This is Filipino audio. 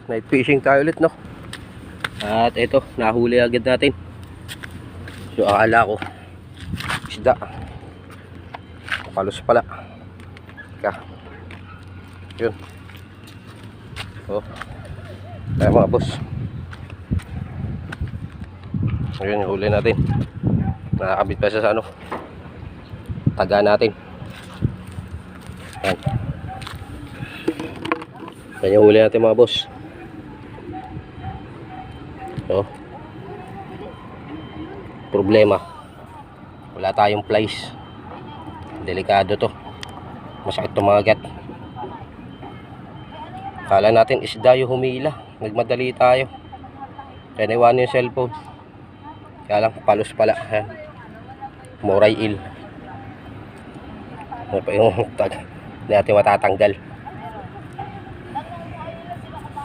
Night fishing tayo ulit, no? At ito, nahuli agad natin. So akala ko isda, palos pala. Teka, yun. So tayo mga boss, ayun yung huli natin. Nakakabit pa siya sa ano, taga natin. Yan, yan yung huli natin mga boss. So problema, wala tayong flies. Delikado to, masakit tumagat. Kala natin isda yung humila, nagmadali tayo, kaya naiwan yung cellphone. Kaya lang palos pala. Ayan, moray eel. Ano pa yung tag, hindi natin matatanggal.